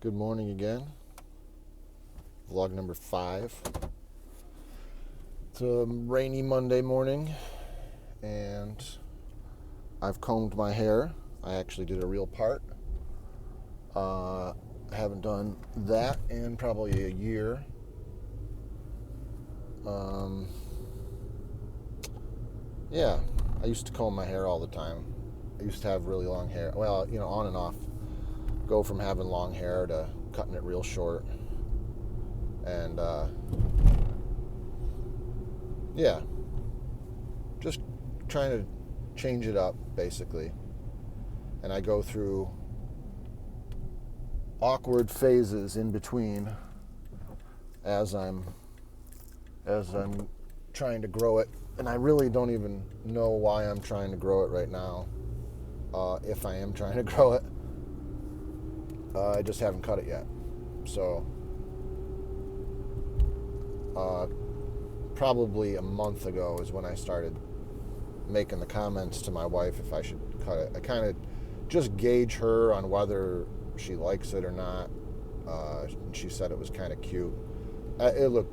Good morning again. Vlog number 5. It's a rainy Monday morning, and I've combed my hair. I actually did a real part. I haven't done that in probably a year. Yeah, I used to comb my hair all the time. I used to have really long hair. Well, on and off. Go from having long hair to cutting it real short. And, yeah, just trying to change it up, basically. And I go through awkward phases in between as I'm trying to grow it. And I really don't even know why I'm trying to grow it right now, if I am trying to grow it. I just haven't cut it yet. So, probably a month ago is when I started making the comments to my wife if I should cut it. I kind of just gauge her on whether she likes it or not. She said it was kind of cute. I look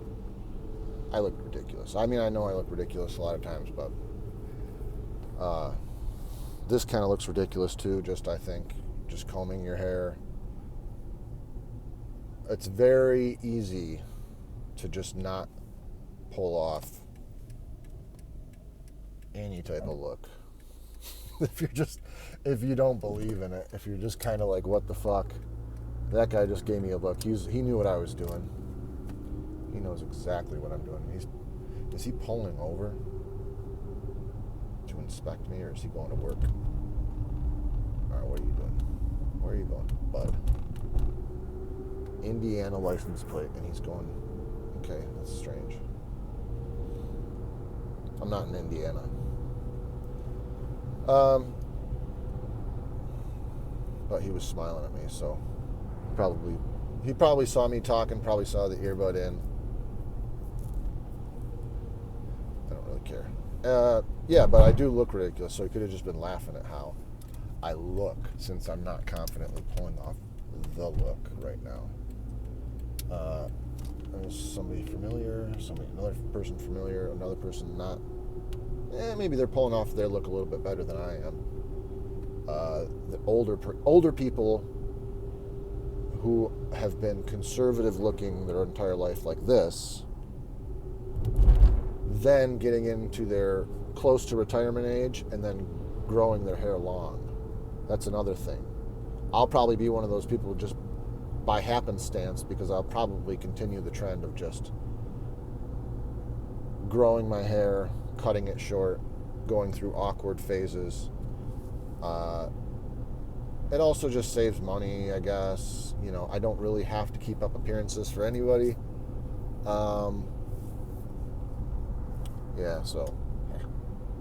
ridiculous. I mean, I know I look ridiculous a lot of times, but this kind of looks ridiculous too. I think just combing your hair. It's very easy to just not pull off any type of look. if you don't believe in it, if you're just kind of like, what the fuck? That guy just gave me a look. He knew what I was doing. He knows exactly what I'm doing. Is he pulling over to inspect me, or is he going to work? All right, what are you doing? Where are you going, bud? Indiana license plate, and he's going, okay, that's strange. I'm not in Indiana. But he was smiling at me, so he probably saw me talking, probably saw the earbud in. I don't really care. Yeah, but I do look ridiculous, so he could have just been laughing at how I look, since I'm not confidently pulling off the look right now. There's somebody familiar, another person familiar, another person not. Maybe they're pulling off their look a little bit better than I am. The older people who have been conservative looking their entire life like this, then getting into their close to retirement age and then growing their hair long. That's another thing. I'll probably be one of those people just by happenstance, because I'll probably continue the trend of just growing my hair, cutting it short, going through awkward phases. It also just saves money, I guess. I don't really have to keep up appearances for anybody. Yeah, so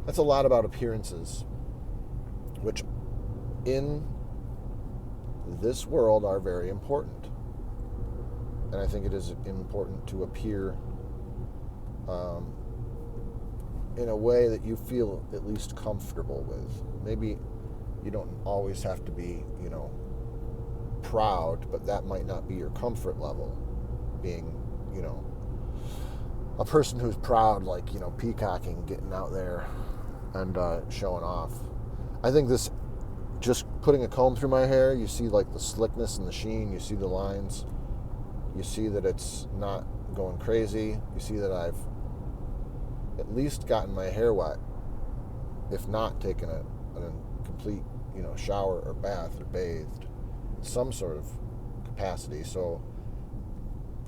that's a lot about appearances, which in this world are very important. And I think it is important to appear in a way that you feel at least comfortable with. Maybe you don't always have to be, proud, but that might not be your comfort level. Being, a person who's proud, like, peacocking, getting out there and showing off. I think this, just putting a comb through my hair, you see like the slickness and the sheen, you see the lines, you see that it's not going crazy, you see that I've at least gotten my hair wet, if not taken a complete, shower or bath or bathed in some sort of capacity, so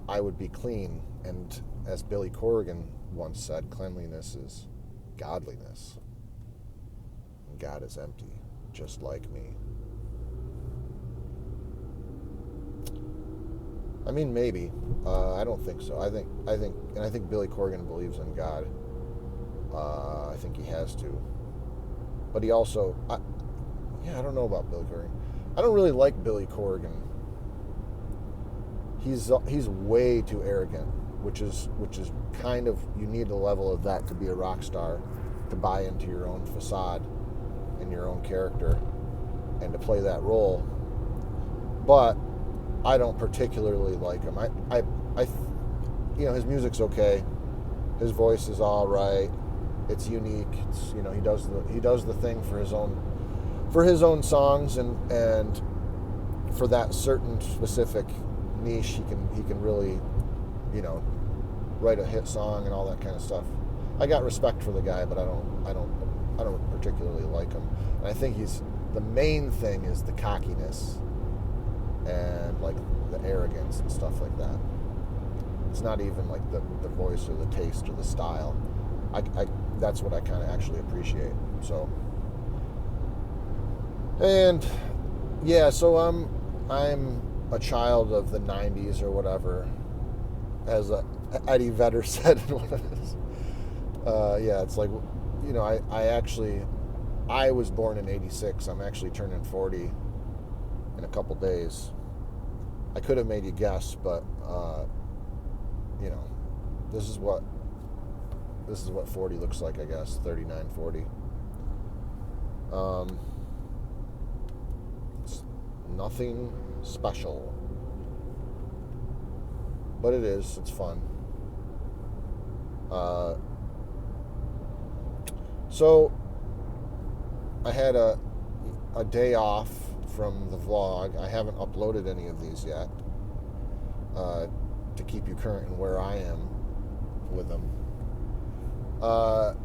I would be clean. And as Billy Corrigan once said, cleanliness is godliness, and God is empty, just like me. I mean, maybe. I don't think so. I think Billy Corrigan believes in God. I think he has to. But he also, I don't know about Billy Corrigan. I don't really like Billy Corrigan. He's way too arrogant, which is kind of, you need a level of that to be a rock star, to buy into your own facade and your own character and to play that role. But I don't particularly like him. His music's okay. His voice is all right. It's unique. It's, he does the thing for his own songs, and for that certain specific niche, he can really, write a hit song and all that kind of stuff. I got respect for the guy, but I don't particularly like him. And I think the main thing is the cockiness and like the arrogance and stuff like that. It's not even like the voice or the taste or the style. That's what I kind of actually appreciate. So, and yeah, so I'm a child of the 90s or whatever, as Eddie Vedder said in one of his. Yeah, it's like, I was born in 86. I'm actually turning 40 in a couple days. I could have made you guess, but this is what 40 looks like, I guess. 39, 40. It's nothing special, but it is. It's fun. So I had a day off from the vlog. I haven't uploaded any of these yet, to keep you current in where I am with them. I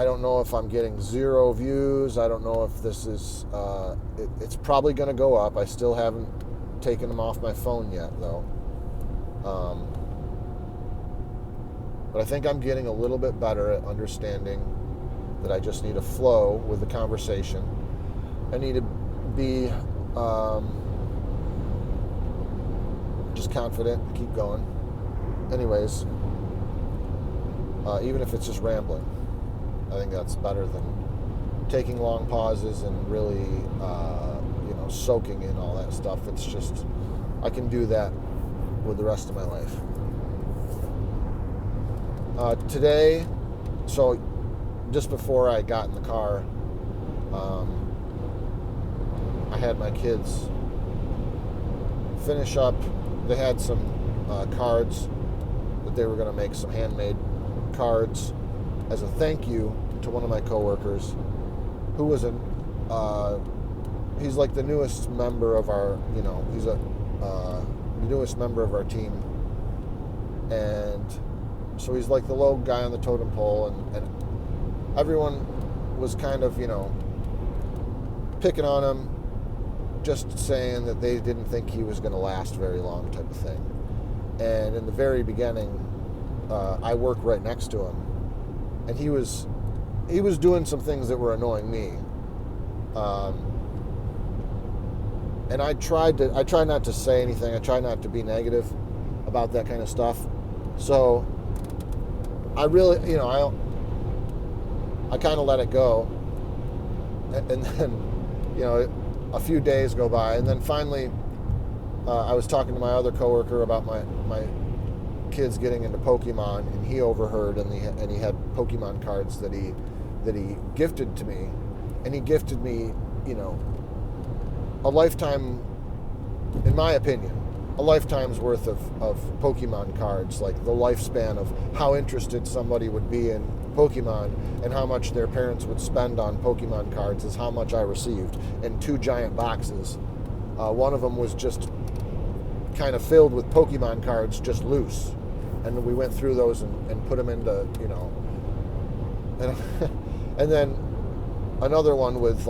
don't know if I'm getting 0 views. I don't know if this is it's probably going to go up. I still haven't taken them off my phone yet, though. But I think I'm getting a little bit better at understanding that I just need to flow with the conversation. I need to be just confident, keep going. Anyways, even if it's just rambling, I think that's better than taking long pauses and really, soaking in all that stuff. It's just, I can do that with the rest of my life. Today, so just before I got in the car, I had my kids finish up. They had some cards that they were going to make, some handmade cards as a thank you to one of my coworkers, who was he's like the newest member of our, he's the newest member of our team, and so he's like the low guy on the totem pole, and everyone was kind of, picking on him, just saying that they didn't think he was going to last very long, type of thing. And in the very beginning, I work right next to him, and he was doing some things that were annoying me. And I try not to say anything. I try not to be negative about that kind of stuff. So I really, I kind of let it go. And then, a few days go by, and then finally, I was talking to my other coworker about my kids getting into Pokemon, and he overheard, and he had Pokemon cards that he gifted to me, and he gifted me, a lifetime, in my opinion, a lifetime's worth of Pokemon cards, like the lifespan of how interested somebody would be in Pokemon and how much their parents would spend on Pokemon cards is how much I received in 2 giant boxes. One of them was just kind of filled with Pokemon cards, just loose, and we went through those and put them into, and then another one with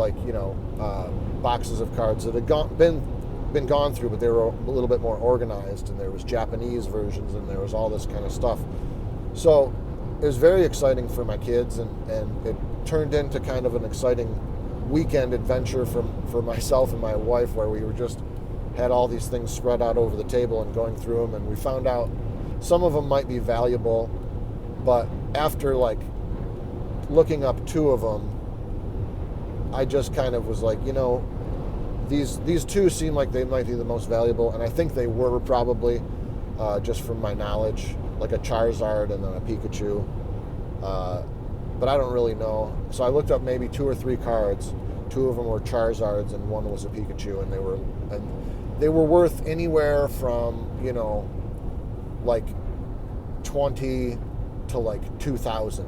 boxes of cards that had been gone through, but they were a little bit more organized, and there was Japanese versions, and there was all this kind of stuff. So it was very exciting for my kids, and it turned into kind of an exciting weekend adventure for myself and my wife, where we were just had all these things spread out over the table and going through them, and we found out some of them might be valuable, but after looking up 2 of them, I just kind of was like, these 2 seem like they might be the most valuable, and I think they were probably, just from my knowledge, like a Charizard and then a Pikachu, but I don't really know. So I looked up maybe 2 or 3 cards. 2 of them were Charizards and one was a Pikachu, and they were worth anywhere from, like 20 to like 2,000.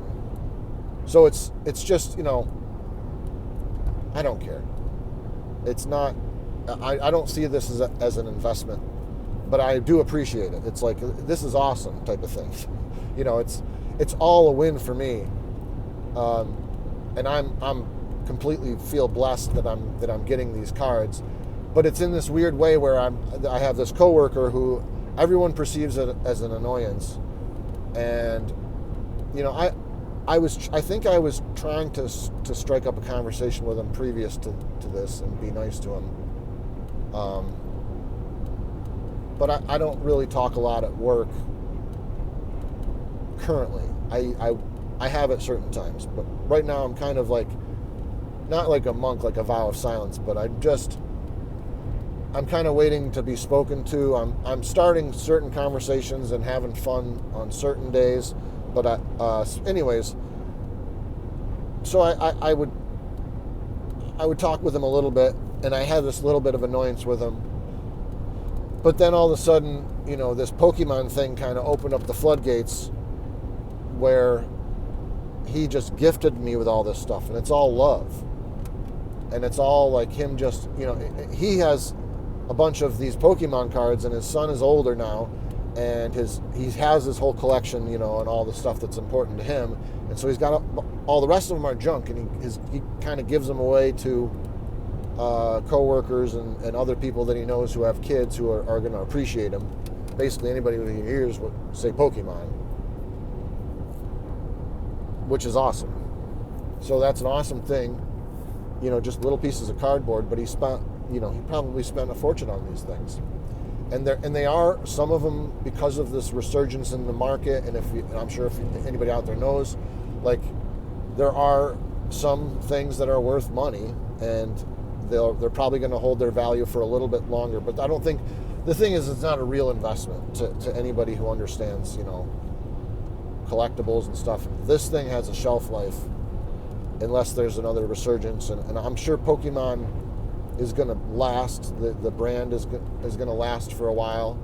So it's just, I don't care. It's not, I don't see this as an investment, but I do appreciate it. It's like, this is awesome type of thing. It's all a win for me. And I'm completely feel blessed that I'm getting these cards, but it's in this weird way where I have this coworker who everyone perceives it as an annoyance, and I think I was trying to strike up a conversation with him previous to this and be nice to him, but I don't really talk a lot at work currently. I have at certain times, but right now I'm kind of like, not like a monk, like a vow of silence, but I'm kind of waiting to be spoken to. I'm starting certain conversations and having fun on certain days, but anyways, so I would talk with him a little bit, and I had this little bit of annoyance with him, but then all of a sudden, this Pokemon thing kind of opened up the floodgates, where he just gifted me with all this stuff, and it's all love, and it's all like him just, he has a bunch of these Pokemon cards, and his son is older now, and he has his whole collection, and all the stuff that's important to him, and so he's got all the rest of them are junk, and he kind of gives them away to co-workers and other people that he knows who have kids who are going to appreciate him. Basically anybody who hears would say Pokemon, which is awesome. So that's an awesome thing, just little pieces of cardboard, but he probably spent a fortune on these things. And they are, some of them, because of this resurgence in the market, and I'm sure if anybody out there knows, like, there are some things that are worth money, and they're probably going to hold their value for a little bit longer. But I don't think, the thing is, it's not a real investment to anybody who understands, collectibles and stuff. This thing has a shelf life unless there's another resurgence, and I'm sure Pokemon is going to last. The brand is going to last for a while.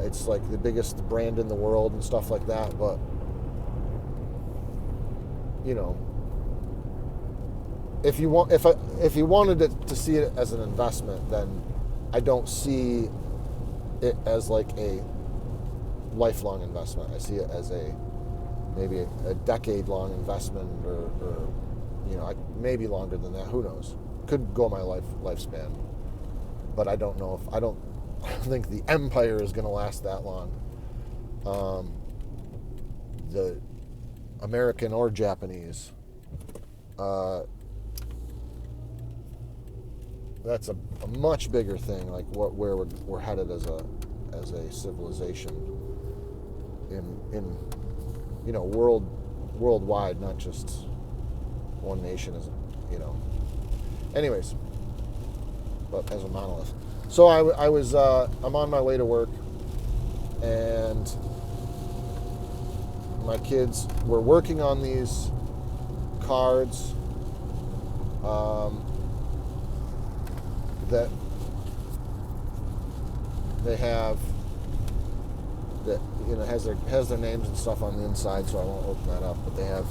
It's like the biggest brand in the world and stuff like that, but if you wanted to see it as an investment, then I don't see it as like a lifelong investment. I see it as maybe a decade-long investment, or maybe longer than that. Who knows? Could go my lifespan, but I don't know I don't think the empire is going to last that long. The American or Japanese. That's a much bigger thing, like where we're headed as a civilization in worldwide, not just one nation, anyways, but as a monolith. So I'm on my way to work, and my kids were working on these cards that they have, that has their names and stuff on the inside, so I won't open that up, but they have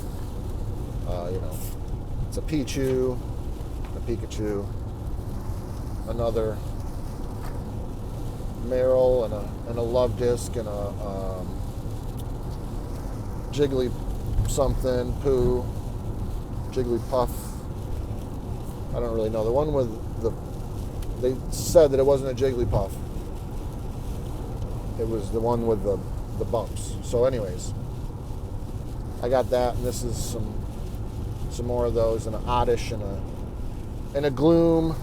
it's a Pichu, a Pikachu, another Meryl, and a Love Disc, and a Jiggly something, Pooh, Jigglypuff. I don't really know. The one with they said that it wasn't a Jigglypuff. It was the one with the bumps. So anyways, I got that, and this is some more of those, and an Oddish, and a Gloom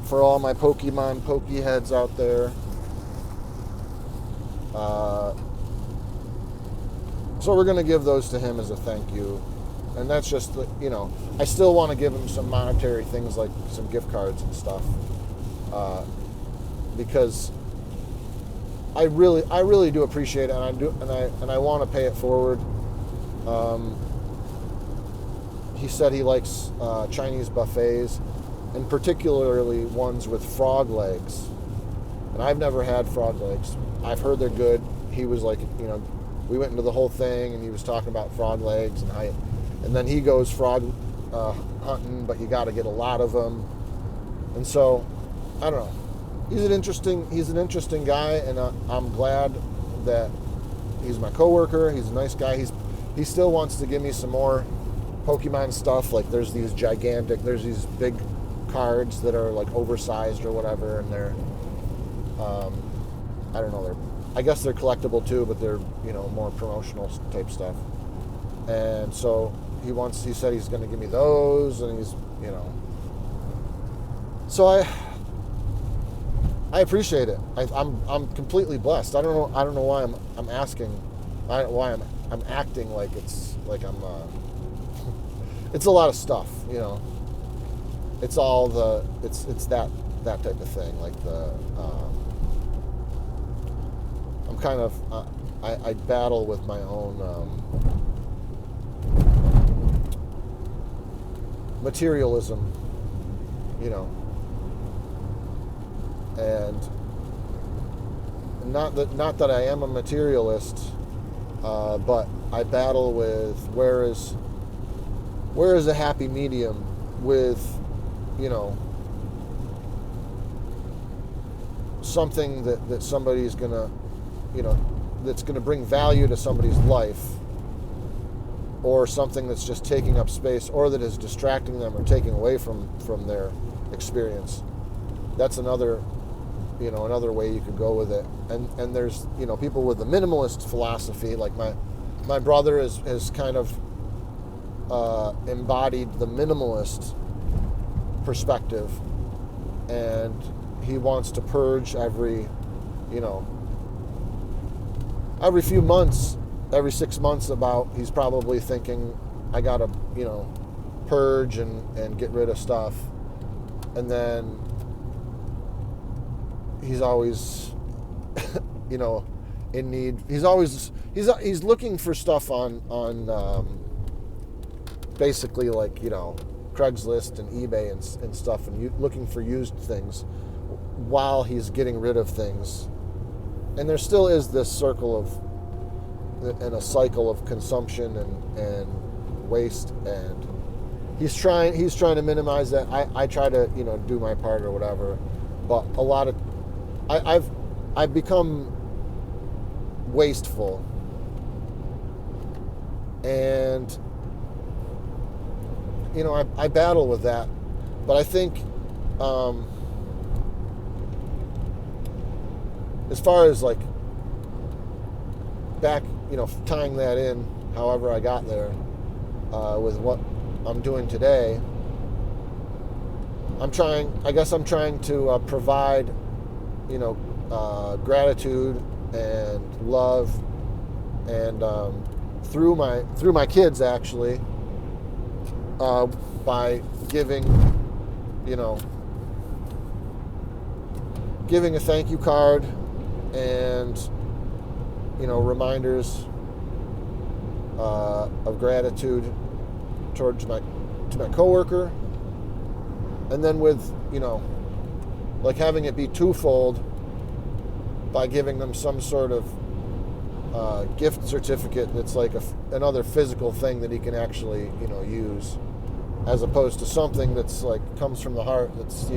for all my Pokemon Pokeheads out there. So we're going to give those to him as a thank you. And that's just, I still want to give him some monetary things, like some gift cards and stuff. Because I really do appreciate it, and I want to pay it forward. He said he likes Chinese buffets, and particularly ones with frog legs. And I've never had frog legs. I've heard they're good. He was like, we went into the whole thing, and he was talking about frog legs and how, and then he goes frog hunting, but you got to get a lot of them. And so, I don't know. He's an interesting guy, and I'm glad that he's my coworker. He's a nice guy. He still wants to give me some more Pokemon stuff. Like there's these big cards that are like oversized or whatever, and they're, I don't know, I guess they're collectible too, but they're, more promotional type stuff. And so he said he's going to give me those, and he's, so I appreciate it. I'm completely blessed. I don't know why I'm asking, why I'm acting like it's like I'm. It's a lot of stuff, It's all it's that type of thing. Like I'm kind of I battle with my own materialism, and not that I am a materialist, but I battle with where is a happy medium with, something that somebody's gonna, that's gonna bring value to somebody's life, or something that's just taking up space, or that is distracting them or taking away from their experience. That's another way you could go with it. And there's, people with the minimalist philosophy, like my brother is kind of embodied the minimalist perspective, and he wants to purge every few months, every 6 months he's probably thinking, I gotta, purge and get rid of stuff. And then he's always, in need. He's looking for stuff on basically like, Craigslist and eBay and stuff, and looking for used things while he's getting rid of things. And there still is this circle and a cycle of consumption and waste, and he's trying to minimize that. I try to, do my part or whatever, but a lot of I've become wasteful, and I battle with that. But I think as far as like back, tying that in, however I got there, with what I'm doing today, I'm trying to provide, gratitude and love, and through my kids, actually, by giving a thank you card and reminders of gratitude towards my coworker, and then with like having it be twofold by giving them some sort of gift certificate that's like another physical thing that he can actually use, as opposed to something that's like comes from the heart, that's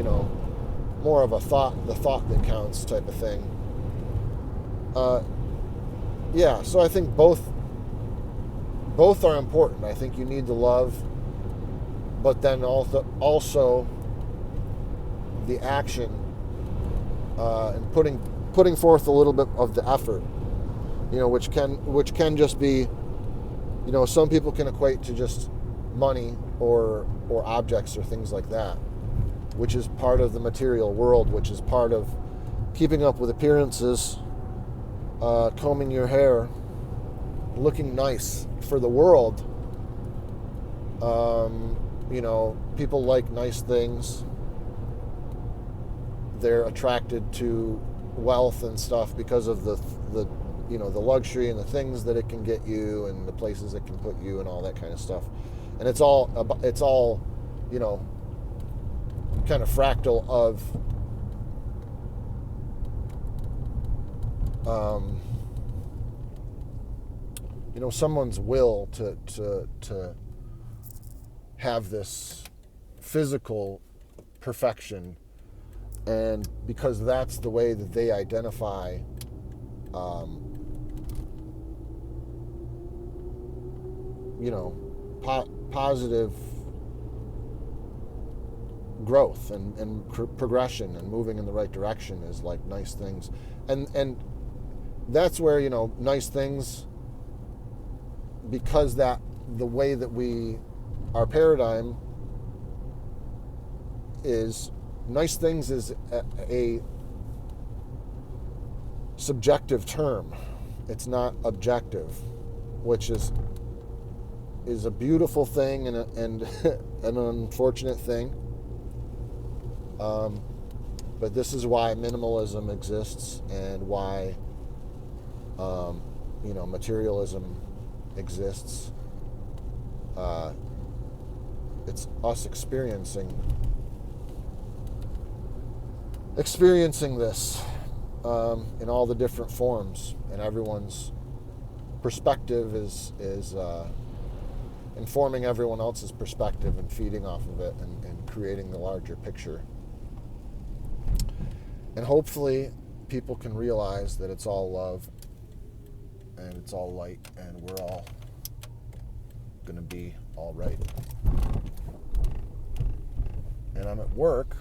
more of the thought that counts type of thing. So I think both are important. I think you need the love, but then also the action, and putting forth a little bit of the effort, which can just be, some people can equate to just money or objects or things like that, which is part of the material world, which is part of keeping up with appearances, combing your hair, looking nice for the world. People like nice things. They're attracted to wealth and stuff because of the luxury and the things that it can get you, and the places it can put you, and all that kind of stuff. And it's all kind of fractal of someone's will to have this physical perfection, and because that's the way that they identify positive growth and progression and moving in the right direction is like nice things, and that's where nice things, because that the way that our paradigm is, nice things is a subjective term. It's not objective, which is a beautiful thing and an unfortunate thing. But this is why minimalism exists, and why materialism exists. It's us experiencing this in all the different forms, and everyone's perspective is informing everyone else's perspective and feeding off of it and creating the larger picture. And hopefully people can realize that it's all love and it's all light, and we're all going to be all right. And I'm at work,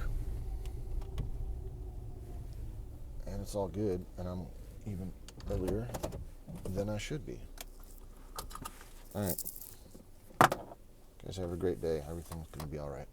and it's all good, and I'm even earlier than I should be. All right. Guys, have a great day. Everything's going to be all right.